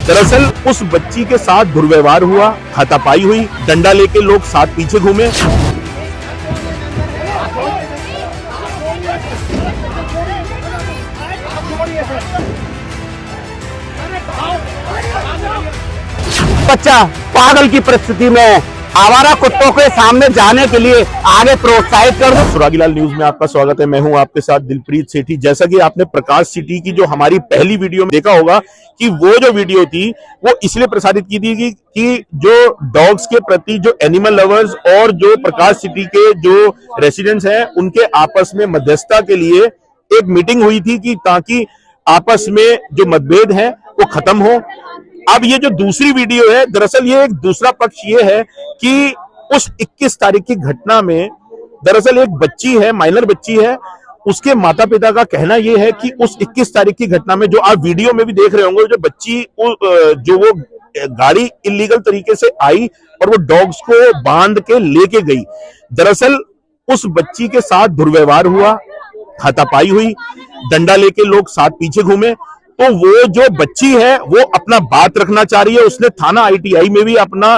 दरअसल उस बच्ची के साथ दुर्व्यवहार हुआ, हाथापाई हुई, डंडा लेके लोग साथ पीछे घूमे। बच्चा पागल की परिस्थिति में आवारा कुत्तों के सामने जाने के लिए आगे प्रोत्साहित कर दो। सुरागीलाल न्यूज में आपका स्वागत है। मैं हूं आपके साथ दिलप्रीत सेठी। जैसा कि आपने प्रकाश सिटी की जो हमारी पहली वीडियो में देखा होगा कि वो जो वीडियो थी वो इसलिए प्रसारित की थी कि जो डॉग्स के प्रति जो एनिमल लवर्स और जो प्रकाश सिटी के जो रेसिडेंट्स हैं उनके आपस में मध्यस्थता के लिए एक मीटिंग हुई थी कि ताकि आपस में जो मतभेद है वो खत्म हो। अब ये जो दूसरी वीडियो है, दरअसल ये एक दूसरा पक्ष ये है कि उस 21 तारीख की घटना में दरअसल एक बच्ची है, माइनर बच्ची है, उसके माता पिता का कहना ये है कि उस 21 तारीख की घटना में जो आप वीडियो में भी देख रहे होंगे, जो बच्ची जो वो गाड़ी इलीगल तरीके से आई और वो डॉग्स को बांध के लेके गई। दरअसल उस बच्ची के साथ दुर्व्यवहार हुआ, हाथापाई हुई, डंडा लेके लोग साथ पीछे घूमे। तो वो जो बच्ची है वो अपना बात रखना चाह रही है। उसने थाना ITI में भी अपना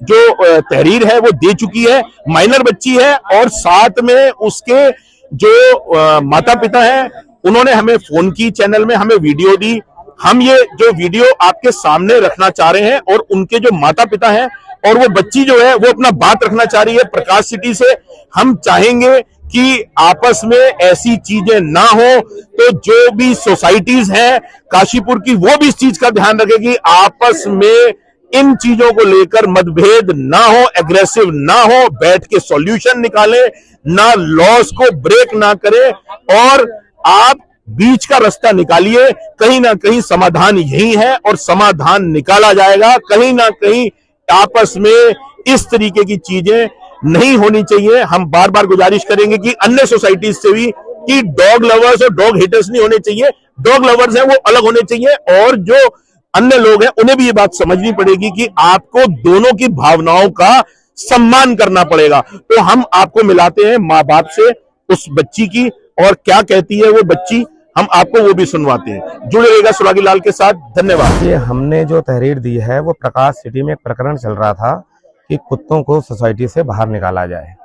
जो तहरीर है वो दे चुकी है। माइनर बच्ची है और साथ में उसके जो माता पिता हैं उन्होंने हमें फोन की, चैनल में हमें वीडियो दी। हम ये जो वीडियो आपके सामने रखना चाह रहे हैं और उनके जो माता पिता हैं और वो बच्ची जो है वो अपना बात रखना चाह रही है प्रकाश सिटी से। हम चाहेंगे कि आपस में ऐसी चीजें ना हो, तो जो भी सोसाइटीज हैं काशीपुर की वो भी इस चीज का ध्यान रखें कि आपस में इन चीजों को लेकर मतभेद ना हो, एग्रेसिव ना हो, बैठ के सॉल्यूशन निकालें, ना लॉस को ब्रेक ना करें और आप बीच का रास्ता निकालिए। कहीं ना कहीं समाधान यही है और समाधान निकाला जाएगा। कहीं ना कहीं आपस में इस तरीके की चीजें नहीं होनी चाहिए। हम बार बार गुजारिश करेंगे कि अन्य सोसाइटीज से भी कि डॉग लवर्स और डॉग हेटर्स नहीं होने चाहिए। डॉग लवर्स हैं वो अलग होने चाहिए और जो अन्य लोग हैं उन्हें भी ये बात समझनी पड़ेगी कि आपको दोनों की भावनाओं का सम्मान करना पड़ेगा। तो हम आपको मिलाते हैं माँ बाप से उस बच्ची की, और क्या कहती है वो बच्ची हम आपको वो भी सुनवाते हैं। जुड़े रहेगा सुरागीलाल के साथ। धन्यवाद। ये हमने जो तहरीर दी है वो प्रकाश सिटी में एक प्रकरण चल रहा था कि कुत्तों को सोसाइटी से बाहर निकाला जाए।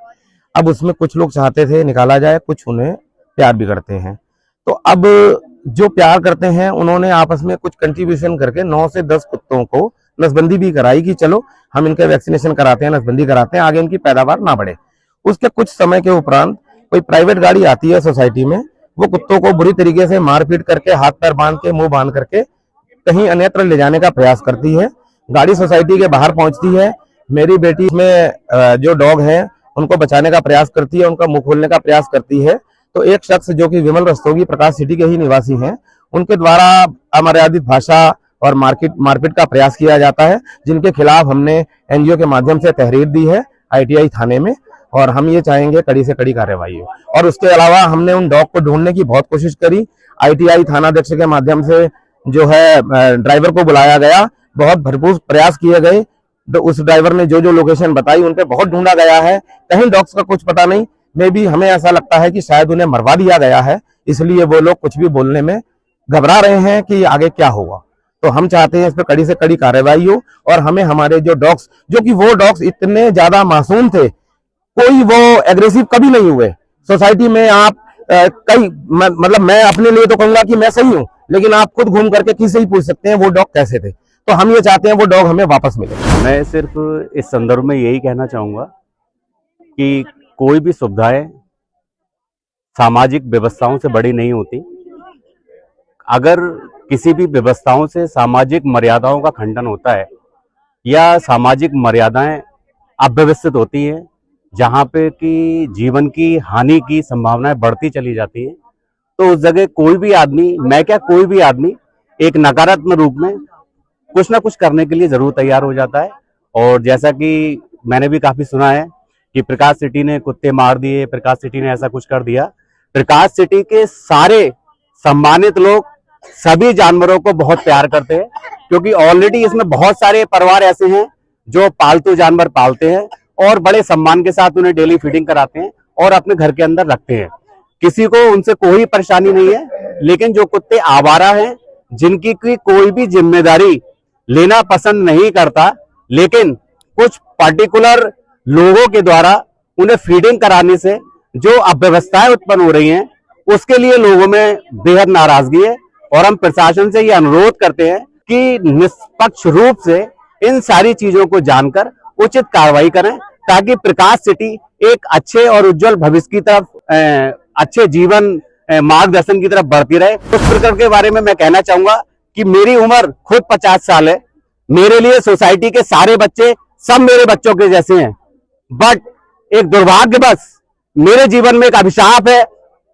अब उसमें कुछ लोग चाहते थे निकाला जाए, कुछ उन्हें प्यार भी करते हैं। तो अब जो प्यार करते हैं उन्होंने आपस में कुछ कंट्रीब्यूशन करके 9 से 10 कुत्तों को नसबंदी भी कराई कि चलो हम इनके वैक्सीनेशन कराते हैं, नसबंदी कराते हैं, आगे इनकी पैदावार ना बढ़े। उसके कुछ समय के उपरांत कोई प्राइवेट गाड़ी आती है सोसाइटी में, वो कुत्तों को बुरी तरीके से मारपीट करके, हाथ पैर बांध के, मुंह बांध करके कहीं अन्यत्र ले जाने का प्रयास करती है। गाड़ी सोसाइटी के बाहर पहुंचती है। मेरी बेटी में जो डॉग है उनको बचाने का प्रयास करती है, उनका मुंह खोलने का प्रयास करती है। तो एक शख्स जो कि विमल रस्तोगी प्रकाश सिटी के ही निवासी हैं, उनके द्वारा अमर्यादित भाषा और मारपीट का प्रयास किया जाता है, जिनके खिलाफ हमने NGO के माध्यम से तहरीर दी है ITI थाने में, और हम ये चाहेंगे कड़ी से कड़ी कार्रवाई हो। और उसके अलावा हमने उन डॉग को ढूंढने की बहुत कोशिश करी। ITI थानाध्यक्ष के माध्यम से जो है ड्राइवर को बुलाया गया, बहुत भरपूर प्रयास किए गए। तो उस ड्राइवर ने जो जो लोकेशन बताई उन पे बहुत ढूंढा गया है, कहीं डॉग्स का कुछ पता नहीं। मे भी हमें ऐसा लगता है कि शायद उन्हें मरवा दिया गया है, इसलिए वो लोग कुछ भी बोलने में घबरा रहे हैं कि आगे क्या होगा। तो हम चाहते हैं इस पर कड़ी से कड़ी कार्रवाई हो और हमें हमारे जो डॉग्स, जो कि वो डॉग्स इतने ज्यादा मासूम थे, कोई वो एग्रेसिव कभी नहीं हुए। सोसाइटी में आप मतलब मैं अपने लिए तो कहूंगा कि मैं सही हूँ, लेकिन आप खुद घूम करके किसी से ही पूछ सकते हैं वो डॉग कैसे थे। तो हम ये चाहते हैं वो डॉग हमें वापस मिले। मैं सिर्फ इस संदर्भ में यही कहना चाहूँगा कि कोई भी सुविधाएं सामाजिक व्यवस्थाओं से बड़ी नहीं होती। अगर किसी भी व्यवस्थाओं से सामाजिक मर्यादाओं का खंडन होता है या सामाजिक मर्यादाएं अव्यवस्थित होती हैं, जहाँ पे कि जीवन की हानि की संभावनाएं बढ़ती चली जाती हैं, तो उस जगह कोई भी आदमी, मैं क्या कोई भी आदमी, एक नकारात्मक रूप में कुछ ना कुछ करने के लिए जरूर तैयार हो जाता है। और जैसा कि मैंने भी काफी सुना है कि प्रकाश सिटी ने कुत्ते मार दिए, प्रकाश सिटी ने ऐसा कुछ कर दिया। प्रकाश सिटी के सारे सम्मानित लोग सभी जानवरों को बहुत प्यार करते हैं, क्योंकि ऑलरेडी इसमें बहुत सारे परिवार ऐसे हैं जो पालतू जानवर पालते हैं और बड़े सम्मान के साथ उन्हें डेली फीडिंग कराते हैं और अपने घर के अंदर रखते हैं। किसी को उनसे कोई परेशानी नहीं है। लेकिन जो कुत्ते आवारा हैं, जिनकी कोई भी जिम्मेदारी लेना पसंद नहीं करता, लेकिन कुछ पर्टिकुलर लोगों के द्वारा उन्हें फीडिंग कराने से जो अव्यवस्थाएं उत्पन्न हो रही हैं, उसके लिए लोगों में बेहद नाराजगी है। और हम प्रशासन से ये अनुरोध करते हैं कि निष्पक्ष रूप से इन सारी चीजों को जानकर उचित कार्रवाई करें, ताकि प्रकाश सिटी एक अच्छे और उज्जवल भविष्य की तरफ, अच्छे जीवन मार्गदर्शन की तरफ बढ़ती रहे। उस प्रकार के बारे में मैं कहना चाहूंगा कि मेरी उम्र खुद 50 साल है। मेरे लिए सोसाइटी के सारे बच्चे सब मेरे बच्चों के जैसे हैं, बट एक दुर्भाग्यवश मेरे जीवन में एक अभिशाप है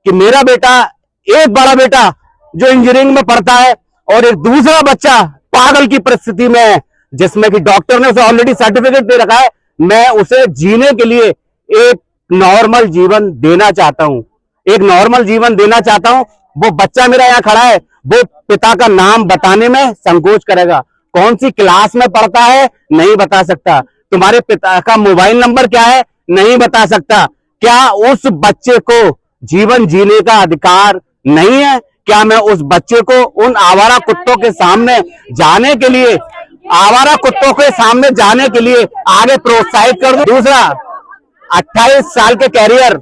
कि मेरा बेटा, एक बड़ा बेटा जो इंजीनियरिंग में पढ़ता है और एक दूसरा बच्चा पागल की परिस्थिति में है, जिसमें कि डॉक्टर ने उसे ऑलरेडी सर्टिफिकेट दे रखा है। मैं उसे जीने के लिए एक नॉर्मल जीवन देना चाहता हूं, एक नॉर्मल जीवन देना चाहता हूं। वो बच्चा मेरा यहाँ खड़ा है, वो पिता का नाम बताने में संकोच करेगा। कौन सी क्लास में पढ़ता है नहीं बता सकता। तुम्हारे पिता का मोबाइल नंबर क्या है नहीं बता सकता। क्या उस बच्चे को जीवन जीने का अधिकार नहीं है? क्या मैं उस बच्चे को उन आवारा कुत्तों के सामने जाने के लिए, आगे प्रोत्साहित कर दूं? दूसरा, 28 साल के कैरियर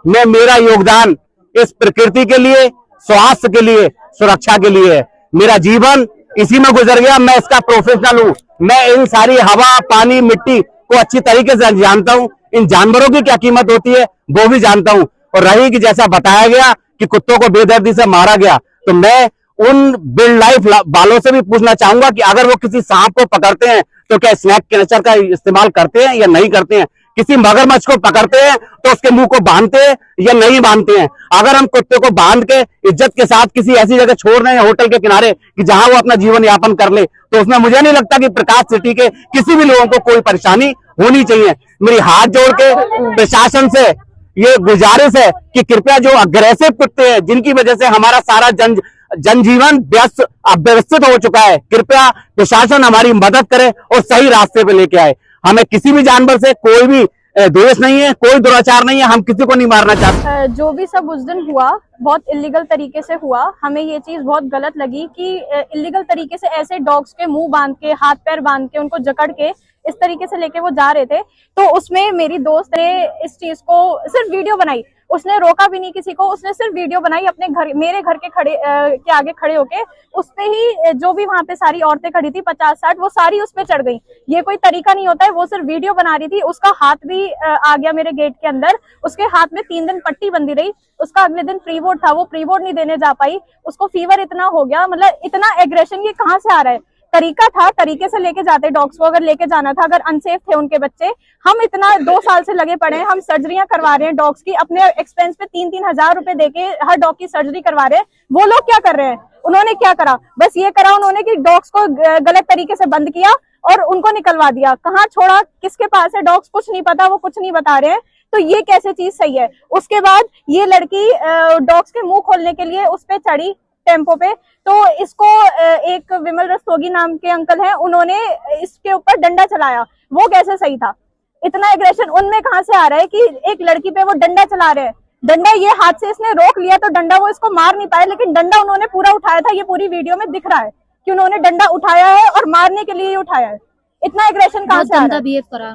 में मेरा योगदान इस प्रकृति के लिए, स्वास्थ्य के लिए, सुरक्षा के लिए है। मेरा जीवन इसी में गुजर गया। मैं इसका प्रोफेशनल हूं। मैं इन सारी हवा, पानी, मिट्टी को अच्छी तरीके से जानता हूं। इन जानवरों की क्या कीमत होती है वो भी जानता हूं। और रही कि जैसा बताया गया कि कुत्तों को बेदर्दी से मारा गया, तो मैं उन वाइल्ड लाइफ वालों से भी पूछना चाहूंगा कि अगर वो किसी सांप को पकड़ते हैं तो क्या स्नैक कैचर का इस्तेमाल करते हैं या नहीं करते हैं? किसी मगरमच्छ को पकड़ते हैं तो उसके मुंह को बांधते हैं या नहीं बांधते हैं? अगर हम कुत्ते को बांध के इज्जत के साथ किसी ऐसी जगह छोड़ रहे हैं, होटल के किनारे, कि जहां वो अपना जीवन यापन कर ले, तो उसमें मुझे नहीं लगता कि प्रकाश सिटी के किसी भी लोगों को कोई परेशानी होनी चाहिए। मेरी हाथ जोड़ के प्रशासन से ये गुजारिश है कि कृपया जो अग्रेसिव कुत्ते हैं, जिनकी वजह से हमारा सारा जनजीवन अव्यवस्थित हो चुका है, कृपया प्रशासन हमारी मदद करे और सही रास्ते पे लेके आए। हमें किसी भी जानवर से कोई भी द्वेष नहीं है, कोई दुराचार नहीं है, हम किसी को नहीं मारना चाहते। जो भी सब उस दिन हुआ बहुत इलीगल तरीके से हुआ। हमें ये चीज बहुत गलत लगी कि इलीगल तरीके से ऐसे डॉग्स के मुंह बांध के, हाथ पैर बांध के, उनको जकड़ के इस तरीके से लेके वो जा रहे थे। तो उसमें मेरी दोस्त ने इस चीज को सिर्फ वीडियो बनाई, उसने रोका भी नहीं किसी को, उसने सिर्फ वीडियो बनाई अपने घर, मेरे घर के के आगे खड़े होके। उस पे ही जो भी वहां पे सारी औरतें खड़ी थी 50-60, वो सारी उस पे चढ़ गई। ये कोई तरीका नहीं होता है। वो सिर्फ वीडियो बना रही थी। उसका हाथ भी आ गया मेरे गेट के अंदर। उसके हाथ में 3 दिन पट्टी बंधी रही। उसका अगले दिन प्री बोर्ड था, वो प्री बोर्ड नहीं देने जा पाई। उसको फीवर इतना हो गया, मतलब इतना एग्रेशन ये कहाँ से आ रहा है? तरीका था, तरीके से लेके जाते डॉग्स को, अगर लेके जाना था, अगर अनसेफ थे उनके बच्चे। हम इतना 2 साल से लगे पड़े हैं, हम सर्जरियां करवा रहे हैं डॉग्स की, अपने एक्सपेंस पे 3-3 हजार रुपए देके हर डॉग की सर्जरी करवा रहे हैं। वो लोग क्या कर रहे हैं? उन्होंने क्या करा? बस ये करा उन्होंने कि डॉग्स को गलत तरीके से बंद किया और उनको निकलवा दिया। कहाँ छोड़ा, किसके पास है डॉग्स, कुछ नहीं पता, वो कुछ नहीं बता रहे हैं। तो ये कैसे चीज सही है? उसके बाद ये लड़की डॉग्स के मुंह खोलने के लिए उस पे चढ़ी टेम्पो पे, तो इसको एक विमल रस्तोगी नाम के अंकल हैं, उन्होंने इसके ऊपर डंडा चलाया। वो कैसे सही था? इतना एग्रेशन उनमें कहाँ से आ रहा है कि एक लड़की पे वो डंडा चला रहे हैं? डंडा ये हाथ से इसने रोक लिया तो डंडा वो इसको मार नहीं पाए, लेकिन डंडा उन्होंने पूरा उठाया था। ये पूरी वीडियो में दिख रहा है कि उन्होंने डंडा उठाया है और मारने के लिए उठाया है। इतना एग्रेशन कहाँ से आ रहा है?